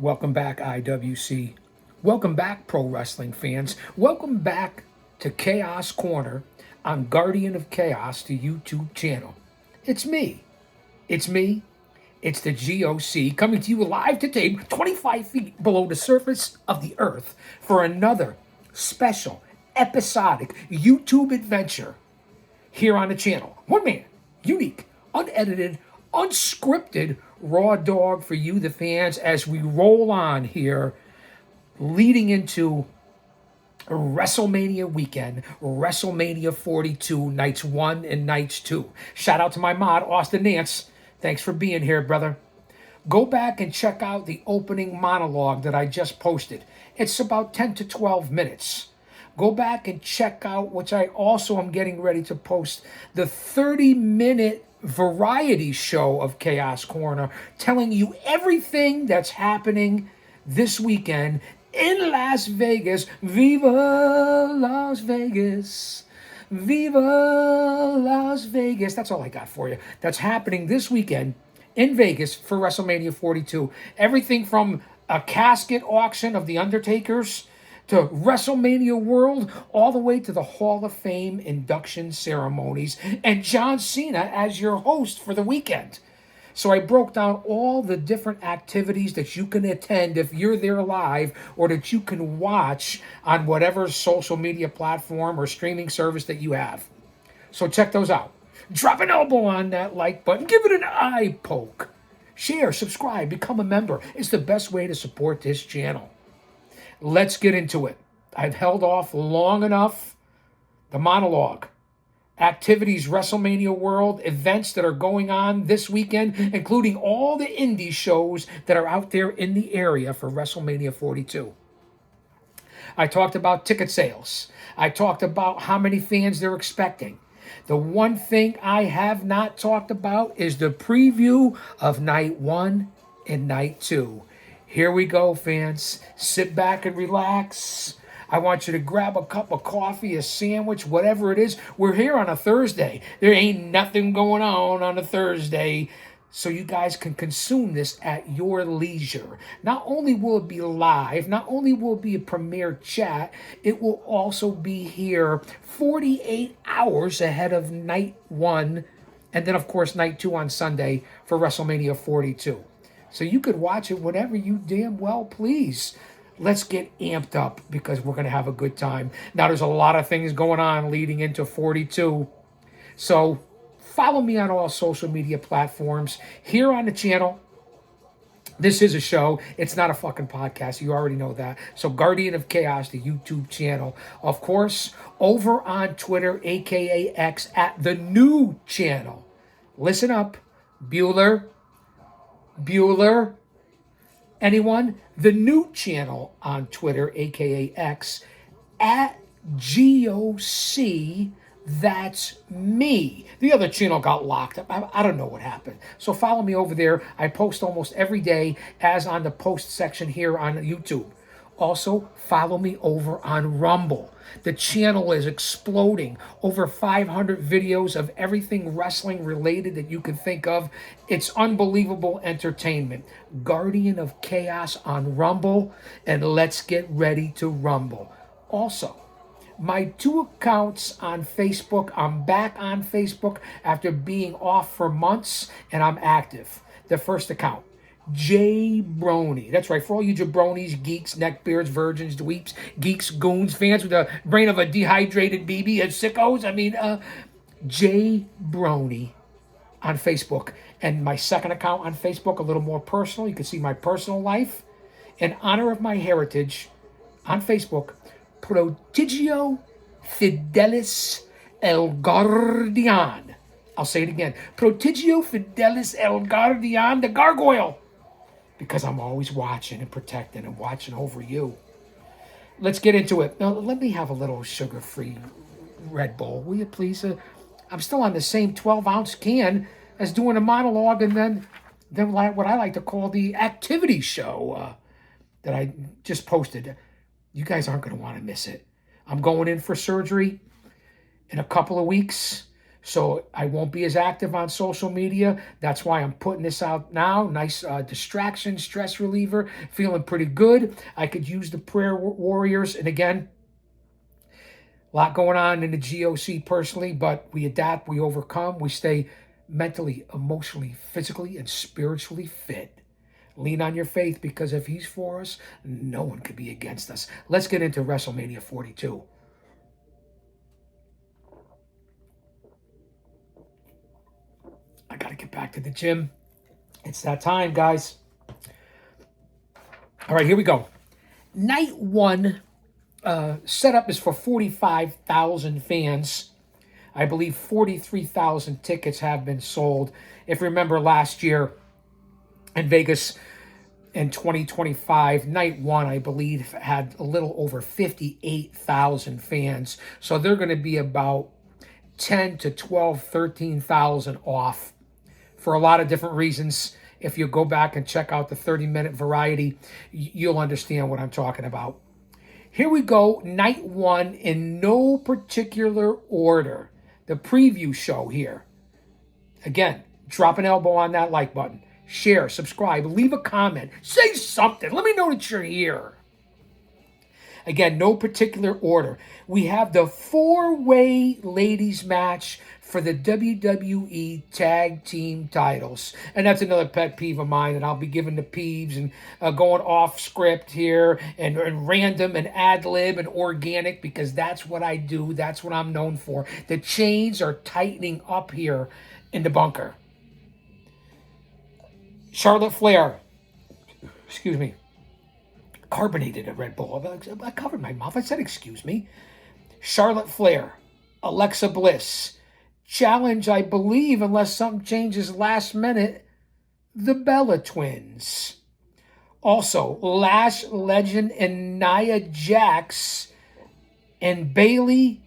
Welcome back, IWC. Welcome back, pro wrestling fans. Welcome back to Chaos Corner on Guardian of Chaos, the YouTube channel. It's me. It's me. It's the GOC coming to you live to tape 25 feet below the surface of the earth for another special, episodic YouTube adventure here on the channel. One man, unique, unedited, unscripted, raw dog for you, the fans, as we roll on here, leading into WrestleMania weekend, WrestleMania 42, nights 1 and nights 2. Shout out to my mod, Austin Nance. Thanks for being here, brother. Go back and check out the opening monologue that I just posted. It's about 10 to 12 minutes. Go back and check out, which I also am getting ready to post, the 30-minute variety show of Chaos Corner, telling you everything that's happening this weekend in Las Vegas. Viva Las Vegas. Viva Las Vegas. That's all I got for you. That's happening this weekend in Vegas for WrestleMania 42. Everything from a casket auction of The Undertaker's to WrestleMania World, all the way to the Hall of Fame induction ceremonies, and John Cena as your host for the weekend. So I broke down all the different activities that you can attend if you're there live, or that you can watch on whatever social media platform or streaming service that you have. So check those out. Drop an elbow on that like button. Give it an eye poke. Share, subscribe, become a member. It's the best way to support this channel. Let's get into it. I've held off long enough. The monologue. Activities, WrestleMania World, events that are going on this weekend, including all the indie shows that are out there in the area for WrestleMania 42. I talked about ticket sales. I talked about how many fans they're expecting. The one thing I have not talked about is the preview of night 1 and night 2. Here we go, fans. Sit back and relax. I want you to grab a cup of coffee, a sandwich, whatever it is. We're here on a Thursday. There ain't nothing going on a Thursday. So you guys can consume this at your leisure. Not only will it be live, not only will it be a premiere chat, it will also be here 48 hours ahead of night 1. And then, of course, night 2 on Sunday for WrestleMania 42. So you could watch it whenever you damn well please. Let's get amped up because we're going to have a good time. Now, there's a lot of things going on leading into 42. So follow me on all social media platforms here on the channel. This is a show. It's not a fucking podcast. You already know that. So Guardian of Chaos, the YouTube channel. Of course, over on Twitter, a.k.a. X, at the new channel. Listen up. Bueller. Anyone? The new channel on Twitter, aka X, at GOC. That's me. The other channel got locked up. I don't know what happened. So follow me over there. I post almost every day, as on the post section here on YouTube. Also, follow me over on Rumble. The channel is exploding. Over 500 videos of everything wrestling related that you can think of. It's unbelievable entertainment. Guardian of Chaos on Rumble. And let's get ready to rumble. Also, my 2 accounts on Facebook. I'm back on Facebook after being off for months, and I'm active. The first account, Jabroni. That's right, for all you jabronis, geeks, neckbeards, virgins, dweeps, geeks, goons, fans with the brain of a dehydrated BB, and sickos. Jabroni on Facebook. And my second account on Facebook, a little more personal. You can see my personal life. In honor of my heritage, on Facebook, Prodigio Fidelis El Guardian. I'll say it again. Prodigio Fidelis El Guardian, the gargoyle. Because I'm always watching and protecting and watching over you. Let's get into it. Now, let me have a little sugar-free Red Bull, will you please? I'm still on the same 12-ounce can as doing a monologue, and then what I like to call the activity show that I just posted. You guys aren't going to want to miss it. I'm going in for surgery in a couple of weeks. So I won't be as active on social media. That's why I'm putting this out now. Nice distraction, stress reliever, feeling pretty good. I could use the prayer warriors. And again, a lot going on in the GOC personally, but we adapt, we overcome, we stay mentally, emotionally, physically, and spiritually fit. Lean on your faith, because if he's for us, no one could be against us. Let's get into WrestleMania 42. I got to get back to the gym. It's that time, guys. All right, here we go. Night one setup is for 45,000 fans. I believe 43,000 tickets have been sold. If you remember last year in Vegas in 2025, night one, I believe, had a little over 58,000 fans. So they're going to be about 10 to 12, 13,000 off for a lot of different reasons. If you go back and check out the 30-minute variety, you'll understand what I'm talking about. Here we go, night one in no particular order. The preview show here. Again, drop an elbow on that like button. Share, subscribe, leave a comment. Say something. Let me know that you're here. Again, no particular order. We have the four-way ladies match for the WWE Tag Team titles. And that's another pet peeve of mine, and I'll be giving the peeves and going off script here and random and ad-lib and organic, because that's what I do. That's what I'm known for. The chains are tightening up here in the bunker. Charlotte Flair. Excuse me. Carbonated a Red Bull. I covered my mouth. I said, excuse me. Charlotte Flair, Alexa Bliss. Challenge, I believe, unless something changes last minute, the Bella Twins. Also, Lash Legend and Nia Jax and Bailey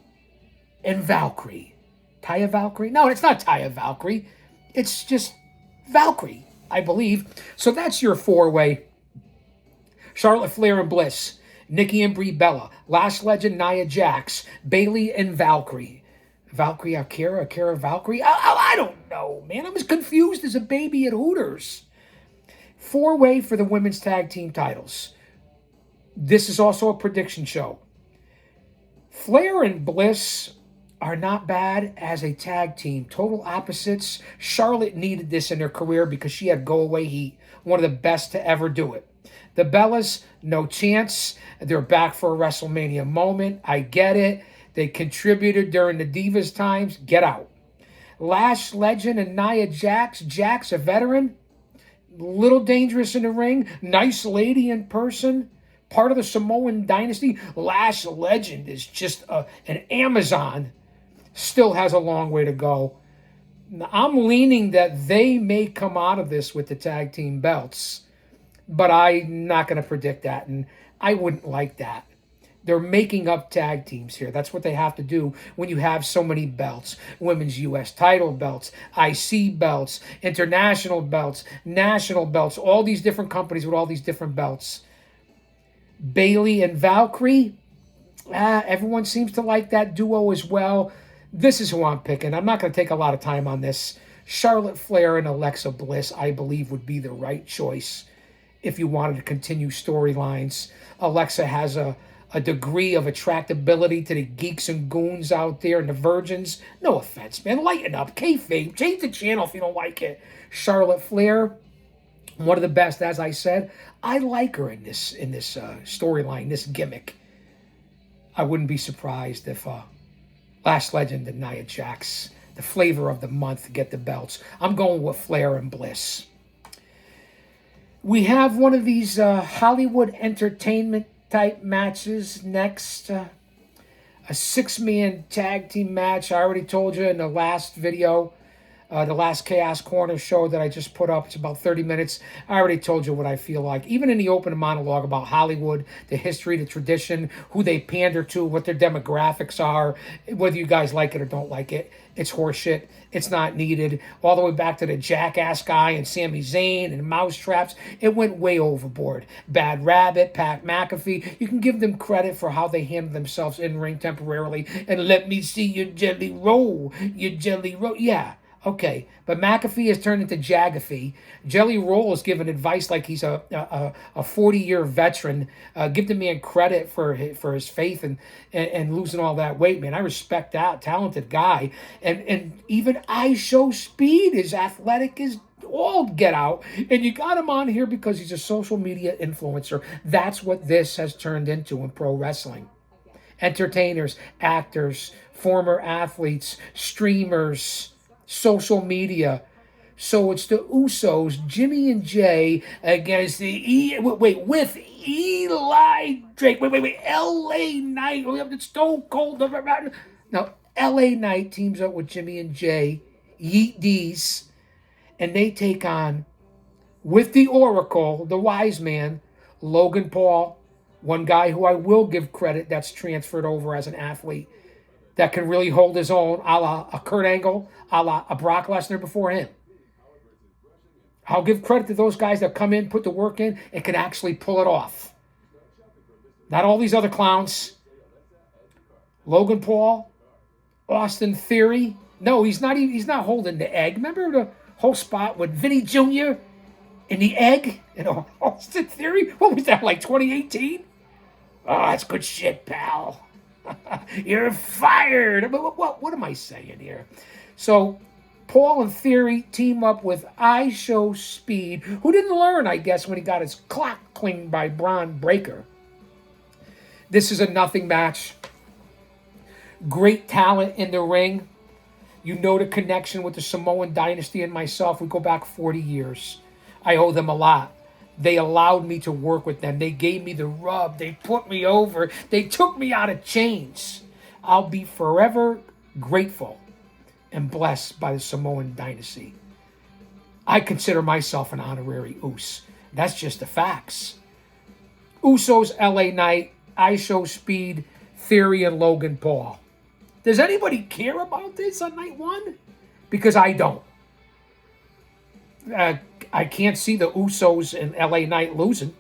and Valkyrie. Taya Valkyrie? No, it's not Taya Valkyrie. It's just Valkyrie, I believe. So that's your four-way. Charlotte Flair and Bliss, Nikki and Brie Bella, Lash Legend, Nia Jax, Bailey and Valkyrie. Valkyrie Akira Valkyrie? I don't know, man. I'm as confused as a baby at Hooters. Four-way for the women's tag team titles. This is also a prediction show. Flair and Bliss are not bad as a tag team. Total opposites. Charlotte needed this in her career because she had go-away heat. One of the best to ever do it. The Bellas, no chance. They're back for a WrestleMania moment. I get it. They contributed during the Divas times. Get out. Lash Legend and Nia Jax. Jax, a veteran. Little dangerous in the ring. Nice lady in person. Part of the Samoan dynasty. Lash Legend is just an Amazon. Still has a long way to go. I'm leaning that they may come out of this with the tag team belts. But I'm not going to predict that, and I wouldn't like that. They're making up tag teams here. That's what they have to do when you have so many belts. Women's U.S. title belts, IC belts, international belts, national belts, all these different companies with all these different belts. Bailey and Valkyrie, everyone seems to like that duo as well. This is who I'm picking. I'm not going to take a lot of time on this. Charlotte Flair and Alexa Bliss, I believe, would be the right choice if you wanted to continue storylines. Alexa has a degree of attractability to the geeks and goons out there and the virgins. No offense, man. Lighten up. Kayfabe. Change the channel if you don't like it. Charlotte Flair, one of the best, as I said. I like her in this storyline, this gimmick. I wouldn't be surprised if Lash Legend and Nia Jax, the flavor of the month, get the belts. I'm going with Flair and Bliss. We have one of these Hollywood entertainment type matches next. A six-man tag team match. I already told you in the last video. The last Chaos Corner show that I just put up, it's about 30 minutes. I already told you what I feel like. Even in the open monologue about Hollywood, the history, the tradition, who they pander to, what their demographics are, whether you guys like it or don't like it, it's horseshit. It's not needed. All the way back to the Jackass guy and Sami Zayn and Mousetraps, it went way overboard. Bad Rabbit, Pat McAfee, you can give them credit for how they handle themselves in ring temporarily. And let me see your jelly roll, your jelly roll. Yeah. Okay, but McAfee has turned into Jagafee. Jelly Roll is giving advice like he's a 40-year veteran. Give the man credit for his faith and losing all that weight, man. I respect that talented guy. And even I Show Speed is athletic as all get out. And you got him on here because he's a social media influencer. That's what this has turned into in pro wrestling. Entertainers, actors, former athletes, streamers, social media. So it's the Usos, Jimmy and Jay against with Eli Drake. Wait. LA Knight. We have the Stone Cold. Now, LA Knight teams up with Jimmy and Jay, Yeet D's, and they take on, with the Oracle, the wise man, Logan Paul, one guy who I will give credit that's transferred over as an athlete, that can really hold his own, a la a Kurt Angle, a la a Brock Lesnar before him. I'll give credit to those guys that come in, put the work in, and can actually pull it off. Not all these other clowns. Logan Paul, Austin Theory. No, he's not holding the egg. Remember the whole spot with Vinny Jr. in the egg? And Austin Theory? What was that, like 2018? Oh, that's good shit, pal. You're fired. What am I saying here? So Paul and Theory team up with I Show Speed, who didn't learn, I guess, when he got his clock cleaned by Braun Breaker. This is a nothing match. Great talent in the ring. You know the connection with the Samoan dynasty and myself. We go back 40 years. I owe them a lot. They allowed me to work with them. They gave me the rub. They put me over. They took me out of chains. I'll be forever grateful and blessed by the Samoan dynasty. I consider myself an honorary Us. That's just the facts. Usos, LA Knight, I Show Speed, Theory, and Logan Paul. Does anybody care about this on night one? Because I don't. I can't see the Usos and LA Knight losing.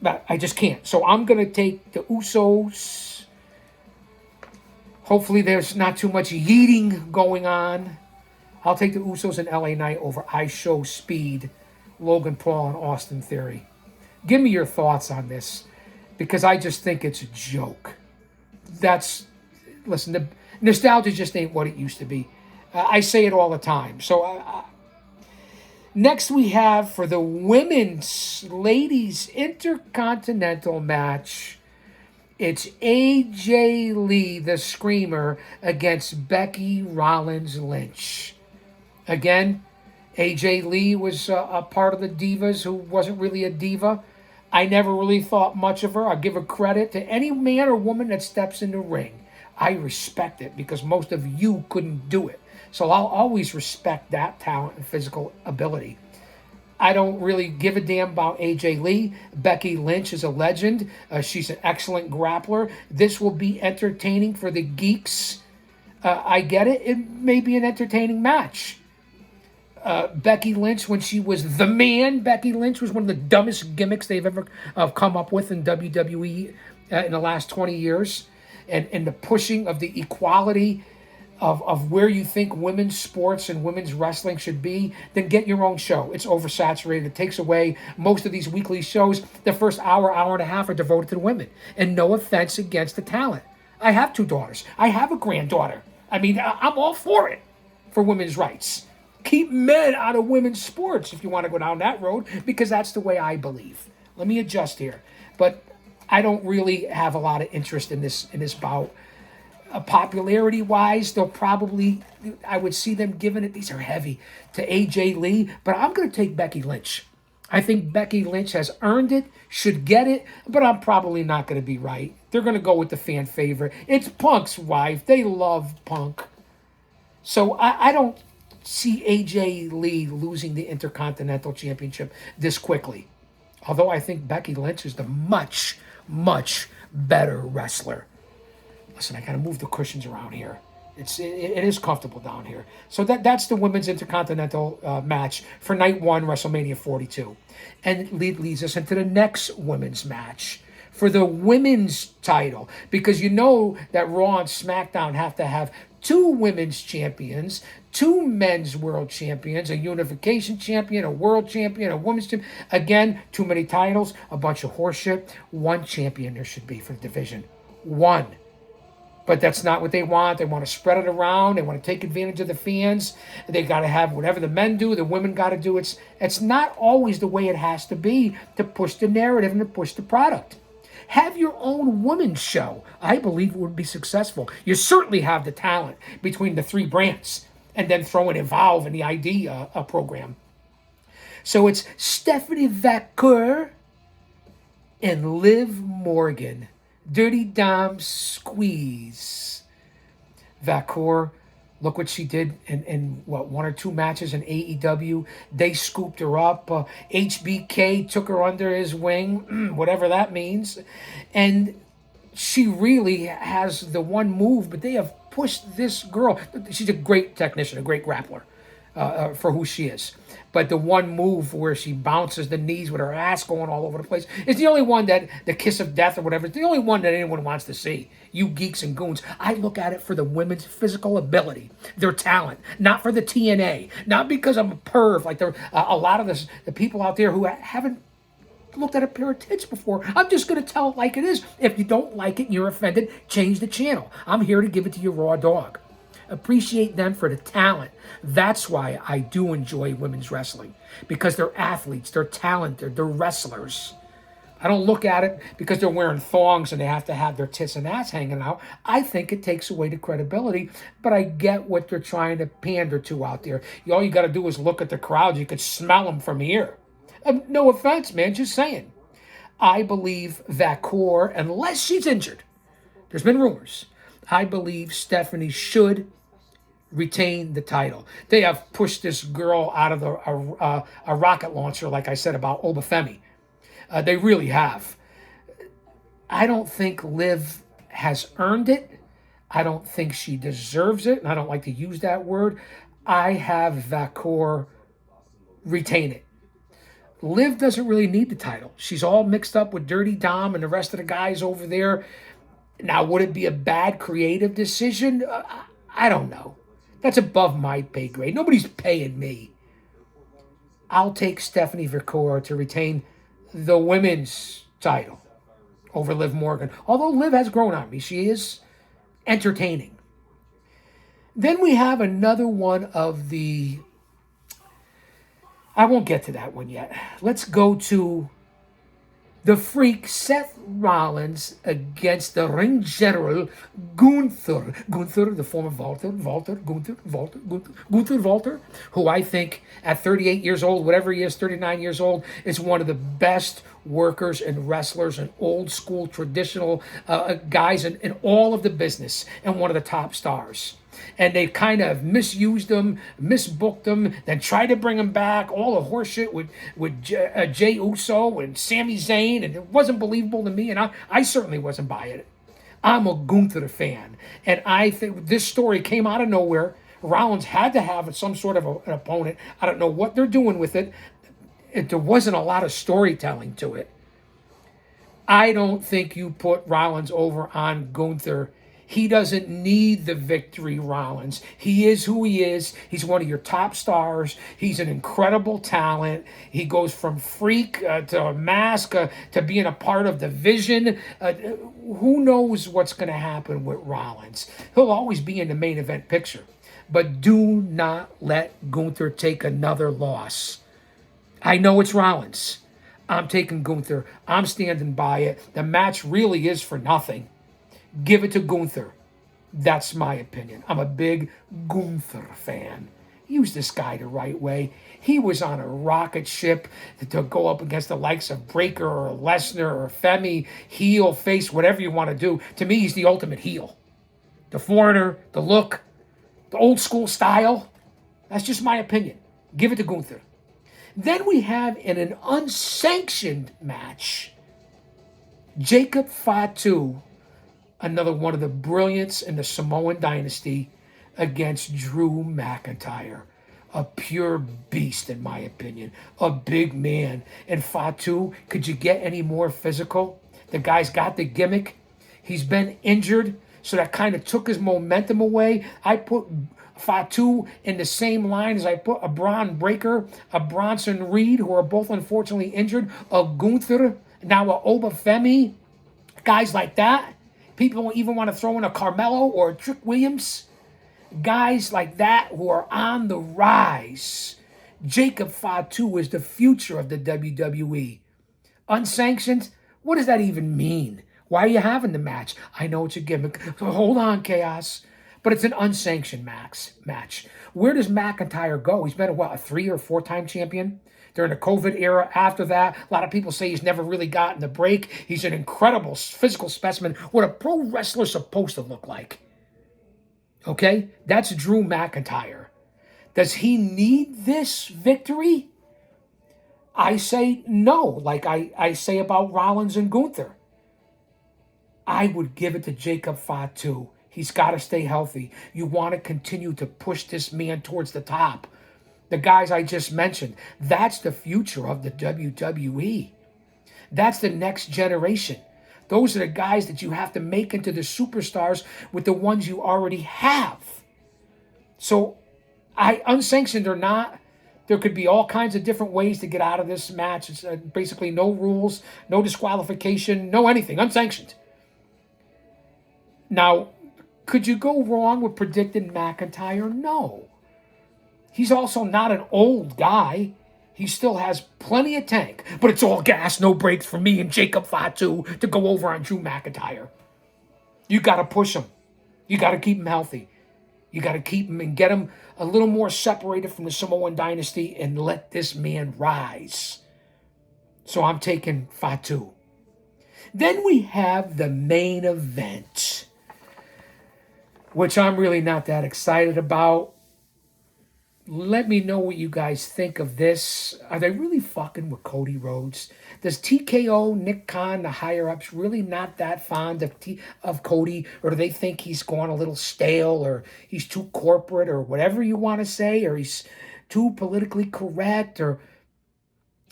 But I just can't. So I'm going to take the Usos. Hopefully there's not too much yeeting going on. I'll take the Usos and LA Knight over I Show Speed, Logan Paul, and Austin Theory. Give me your thoughts on this, because I just think it's a joke. Listen, the nostalgia just ain't what it used to be. I say it all the time. So next we have, for the women's ladies intercontinental match, it's AJ Lee, the Screamer, against Becky Rollins Lynch. Again, AJ Lee was a part of the Divas who wasn't really a diva. I never really thought much of her. I give her credit to any man or woman that steps in the ring. I respect it because most of you couldn't do it. So I'll always respect that talent and physical ability. I don't really give a damn about AJ Lee. Becky Lynch is a legend. She's an excellent grappler. This will be entertaining for the geeks. I get it. It may be an entertaining match. Becky Lynch, when she was the man, Becky Lynch was one of the dumbest gimmicks they've ever come up with in WWE in the last 20 years. And the pushing of the equality of where you think women's sports and women's wrestling should be, then get your own show. It's oversaturated. It takes away most of these weekly shows. The first hour and a half are devoted to the women. And no offense against the talent. I have 2 daughters. I have a granddaughter. I mean, I'm all for it, for women's rights. Keep men out of women's sports if you want to go down that road, because that's the way I believe. Let me adjust here. But I don't really have a lot of interest in this bout. Popularity-wise, they'll probably, I would see them giving it, these are heavy, to AJ Lee, but I'm going to take Becky Lynch. I think Becky Lynch has earned it, should get it, but I'm probably not going to be right. They're going to go with the fan favorite. It's Punk's wife. They love Punk. So I don't see AJ Lee losing the Intercontinental Championship this quickly. Although I think Becky Lynch is the much, much better wrestler. Listen, I gotta move the cushions around here. It is comfortable down here. So that's the women's intercontinental match for night one, WrestleMania 42, and it leads us into the next women's match for the women's title, because you know that Raw and SmackDown have to have two women's champions, two men's world champions, a unification champion, a world champion, a women's champion. Again, too many titles, a bunch of horseshit. One champion there should be for the division. One. But that's not what they want. They want to spread it around. They want to take advantage of the fans. They got to have whatever the men do, the women got to do. It's not always the way it has to be to push the narrative and to push the product. Have your own women's show. I believe it would be successful. You certainly have the talent between the three brands, and then throw in Evolve in the ID program. So it's Stephanie Vaquer and Liv Morgan. Dirty Dom Squeeze. Vaquer, look what she did in one or two matches in AEW. They scooped her up. HBK took her under his wing, whatever that means. And she really has the one move, but they have pushed this girl. She's a great technician, a great grappler for who she is. But the one move where she bounces the knees with her ass going all over the place is the only one that, the kiss of death or whatever, it's the only one that anyone wants to see. You geeks and goons. I look at it for the women's physical ability, their talent, not for the TNA. Not because I'm a perv, like there a lot of the people out there who haven't looked at a pair of tits before. I'm just going to tell it like it is. If you don't like it and you're offended, change the channel. I'm here to give it to you raw dog. Appreciate them for the talent. That's why I do enjoy women's wrestling, because they're athletes, they're talented, they're wrestlers. I don't look at it because they're wearing thongs and they have to have their tits and ass hanging out. I think it takes away the credibility, but I get what they're trying to pander to out there. All you got to do is look at the crowd. You could smell them from here. No offense, man, just saying. I believe Vaquer, unless she's injured, there's been rumors, I believe Stephanie should retain the title. They have pushed this girl out of a rocket launcher, like I said about Obafemi. They really have. I don't think Liv has earned it. I don't think she deserves it, and I don't like to use that word. I have Vaquer retain it. Liv doesn't really need the title. She's all mixed up with Dirty Dom and the rest of the guys over there. Now, would it be a bad creative decision? I don't know. That's above my pay grade. Nobody's paying me. I'll take Stephanie Vaquer to retain the women's title over Liv Morgan. Although Liv has grown on me. She is entertaining. Then we have another one of the... I won't get to that one yet. Let's go to the Freak Seth Rollins against the Ring General Gunther. Gunther, the former Gunther Walter, who I think at 38 years old, whatever he is, 39 years old, is one of the best workers and wrestlers and old school traditional guys in all of the business, and one of the top stars. And they kind of misused him, misbooked him, then tried to bring him back. All the horseshit with Jey Uso and Sami Zayn, and it wasn't believable to me, and I certainly wasn't buying it. I'm a Gunther fan, and I think this story came out of nowhere. Rollins had to have some sort of an opponent. I don't know what they're doing with it. There wasn't a lot of storytelling to it. I don't think you put Rollins over on Gunther. He doesn't need the victory, Rollins. He is who he is. He's one of your top stars. He's an incredible talent. He goes from freak to mask to being a part of the Vision. Who knows what's going to happen with Rollins? He'll always be in the main event picture. But do not let Gunther take another loss. I know it's Rollins. I'm taking Gunther. I'm standing by it. The match really is for nothing. Give it to Gunther. That's my opinion. I'm a big Gunther fan. Use this guy the right way. He was on a rocket ship to go up against the likes of Breakker or Lesnar or Femi, heel, face, whatever you want to do. To me, he's the ultimate heel. The foreigner, the look, the old school style. That's just my opinion. Give it to Gunther. Then we have in an unsanctioned match, Jacob Fatu, another one of the brilliants in the Samoan dynasty, against Drew McIntyre. A pure beast, in my opinion. A big man. And Fatu, could you get any more physical? The guy's got the gimmick. He's been injured, so that kind of took his momentum away. I put Fatu in the same line as I put a Braun Breaker, a Bronson Reed, who are both unfortunately injured, a Gunther, now a Obafemi, guys like that. People even want to throw in a Carmelo or a Trick Williams. Guys like that who are on the rise. Jacob Fatu is the future of the WWE. Unsanctioned? What does that even mean? Why are you having the match? I know it's a gimmick. So hold on, Chaos. But it's an unsanctioned match. Where does McIntyre go? He's been, a 3 or 4-time champion? During the COVID era, after that, a lot of people say he's never really gotten the break. He's an incredible physical specimen. What a pro wrestler's supposed to look like. Okay? That's Drew McIntyre. Does he need this victory? I say no, like I say about Rollins and Gunther. I would give it to Jacob Fatu. He's got to stay healthy. You want to continue to push this man towards the top. The guys I just mentioned, that's the future of the WWE. That's the next generation. Those are the guys that you have to make into the superstars with the ones you already have. So, unsanctioned or not, there could be all kinds of different ways to get out of this match. It's basically no rules, no disqualification, no anything, unsanctioned. Now, could you go wrong with predicting McIntyre? No. He's also not an old guy. He still has plenty of tank. But it's all gas, no brakes for me and Jacob Fatu to go over on Drew McIntyre. You got to push him. You got to keep him healthy. You got to keep him and get him a little more separated from the Samoan dynasty and let this man rise. So I'm taking Fatu. Then we have the main event, which I'm really not that excited about. Let me know what you guys think of this. Are they really fucking with Cody Rhodes? Does TKO, Nick Khan, the higher-ups, really not that fond of Cody? Or do they think he's gone a little stale, or he's too corporate, or whatever you want to say, or he's too politically correct, or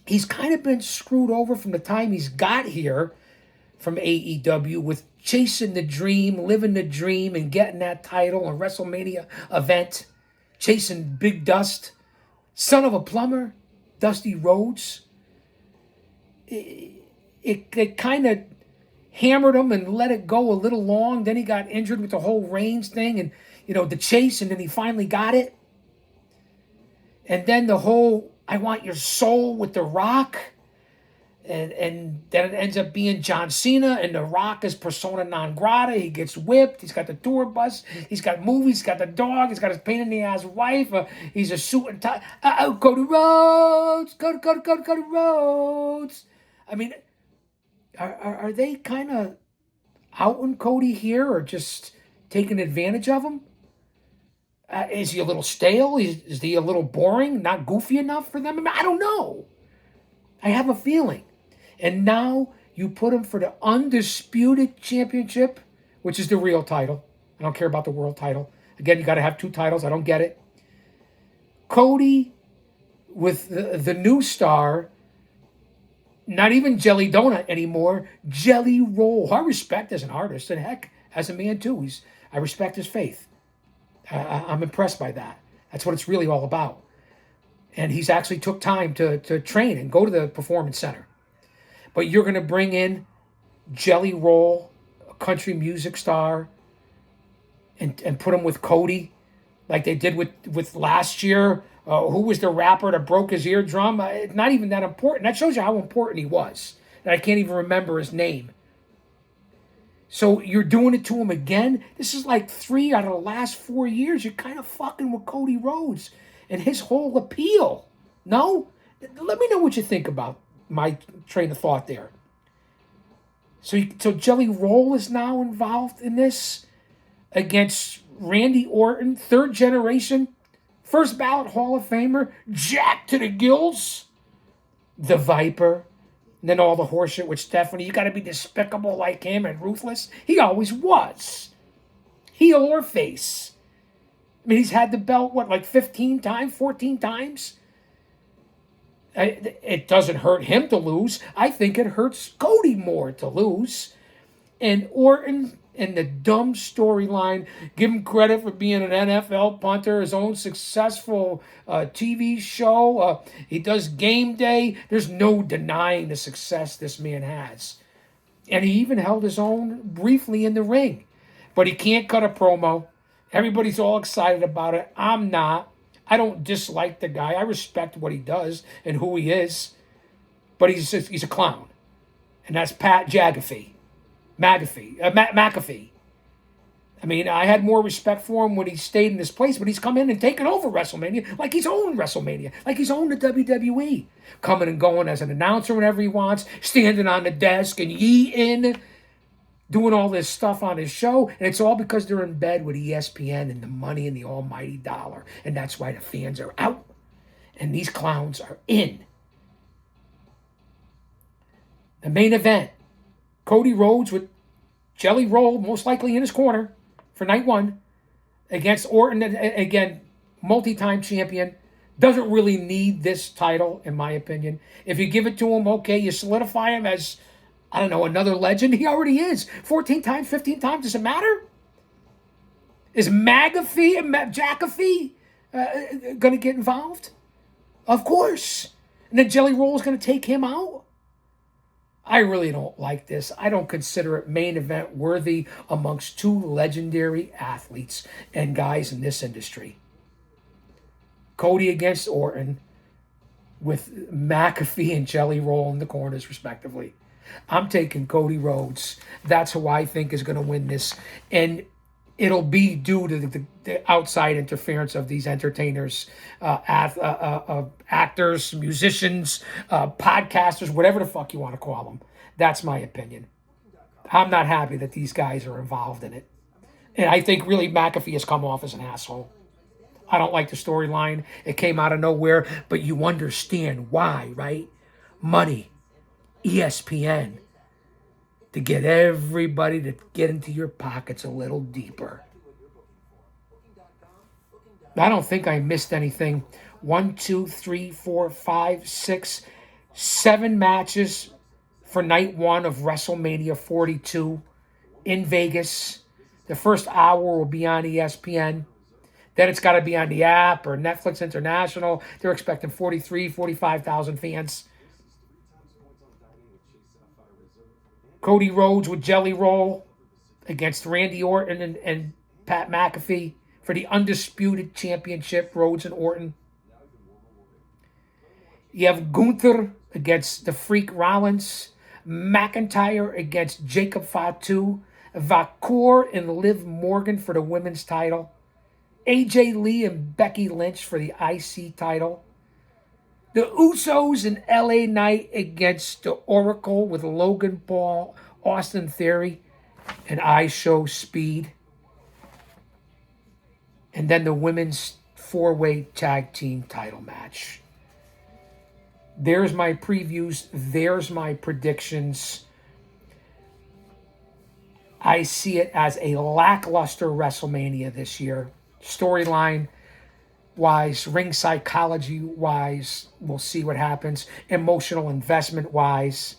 he's kind of been screwed over from the time he's got here from AEW with chasing the dream, living the dream, and getting that title, a WrestleMania event. Chasing Big Dust, son of a plumber, Dusty Rhodes. It kind of hammered him and let it go a little long. Then he got injured with the whole Reigns thing and, the chase, and then he finally got it. And then the whole, I want your soul with The Rock. And then it ends up being John Cena, and The Rock is persona non grata. He gets whipped. He's got the tour bus. He's got movies. He's got the dog. He's got his pain in the ass wife. He's a suit and tie. Go to Rhodes. Go to Rhodes. I mean, are they kind of outing Cody here, or just taking advantage of him? Is he a little stale? Is he a little boring? Not goofy enough for them? I mean, I don't know. I have a feeling. And now you put him for the undisputed championship, which is the real title. I don't care about the world title. Again, you got to have 2 titles. I don't get it. Cody with the new star, not even Jelly Donut anymore, Jelly Roll. I respect as an artist, and heck, as a man too. I respect his faith. I'm impressed by that. That's what it's really all about. And he's actually took time to train and go to the Performance Center. But you're going to bring in Jelly Roll, a country music star, and put him with Cody, like they did with last year. Who was the rapper that broke his eardrum? Not even that important. That shows you how important he was. And I can't even remember his name. So you're doing it to him again? This is like 3 out of the last 4 years. You're kind of fucking with Cody Rhodes and his whole appeal. No? Let me know what you think about my train of thought there. So Jelly Roll is now involved in this against Randy Orton, 3rd generation First ballot Hall of Famer, jacked to the gills. The Viper. And then all the horseshit with Stephanie. You got to be despicable like him and ruthless. He always was. Heel or face. I mean, he's had the belt, like 15 times, 14 times? It doesn't hurt him to lose. I think it hurts Cody more to lose. And Orton and the dumb storyline, give him credit for being an NFL punter, his own successful TV show. He does Game Day. There's no denying the success this man has. And he even held his own briefly in the ring. But he can't cut a promo. Everybody's all excited about it. I'm not. I don't dislike the guy. I respect what he does and who he is. But he's a clown. And that's Pat McAfee. I mean, I had more respect for him when he stayed in this place, but he's come in and taken over WrestleMania like he's owned WrestleMania, like he's owned the WWE. Coming and going as an announcer whenever he wants, standing on the desk and yeeting, doing all this stuff on his show, and it's all because they're in bed with ESPN and the money and the almighty dollar, and that's why the fans are out, and these clowns are in. The main event, Cody Rhodes with Jelly Roll most likely in his corner for night one against Orton, again, multi-time champion. Doesn't really need this title, in my opinion. If you give it to him, okay, you solidify him as, I don't know, another legend. He already is. 14 times, 15 times, does it matter? Is McAfee and Jackafee going to get involved? Of course. And then Jelly Roll is going to take him out? I really don't like this. I don't consider it main event worthy amongst two legendary athletes and guys in this industry. Cody against Orton with McAfee and Jelly Roll in the corners, respectively. I'm taking Cody Rhodes. That's who I think is going to win this. And it'll be due to the outside interference of these entertainers, actors, musicians, podcasters, whatever the fuck you want to call them. That's my opinion. I'm not happy that these guys are involved in it. And I think really McAfee has come off as an asshole. I don't like the storyline. It came out of nowhere, but you understand why, right? Money, ESPN, to get everybody to get into your pockets a little deeper. I don't think I missed anything. 1, 2, 3, 4, 5, 6, 7 matches for night one of WrestleMania 42 in Vegas. The first hour will be on ESPN. Then it's got to be on the app or Netflix International. They're expecting 45,000 fans. Cody Rhodes with Jelly Roll against Randy Orton and Pat McAfee for the undisputed championship, Rhodes and Orton. You have Gunther against the Freak Rollins. McIntyre against Jacob Fatu. Vacour and Liv Morgan for the women's title. AJ Lee and Becky Lynch for the IC title. The Usos and LA Knight against the Oracle with Logan Paul, Austin Theory, and I Show Speed. And then the women's 4-way tag team title match. There's my previews. There's my predictions. I see it as a lackluster WrestleMania this year. Storyline wise, ring psychology wise, we'll see what happens. Emotional investment wise,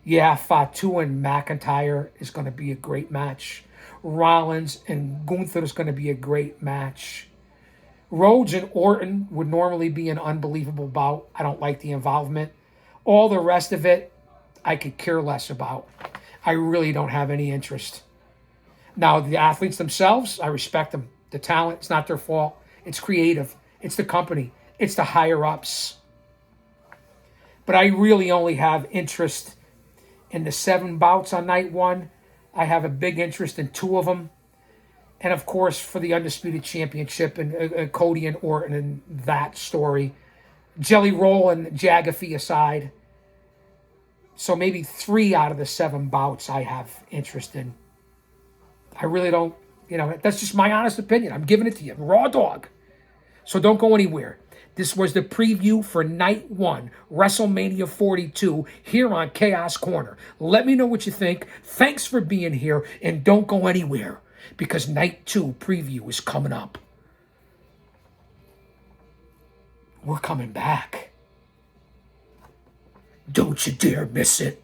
yeah, Fatu and McIntyre is going to be a great match. Rollins and Gunther is going to be a great match. Rhodes and Orton would normally be an unbelievable bout. I don't like the involvement. All the rest of it, I could care less about. I really don't have any interest. Now, the athletes themselves, I respect them. The talent, it's not their fault. It's creative. It's the company. It's the higher-ups. But I really only have interest in the 7 bouts on night one. I have a big interest in 2 of them. And, of course, for the Undisputed Championship and Cody and Orton and that story. Jelly Roll and Jackafee aside. So maybe 3 out of the 7 bouts I have interest in. I really don't, that's just my honest opinion. I'm giving it to you. Raw dog. So don't go anywhere. This was the preview for Night 1, WrestleMania 42, here on Chaos Corner. Let me know what you think. Thanks for being here, and don't go anywhere, because Night 2 preview is coming up. We're coming back. Don't you dare miss it.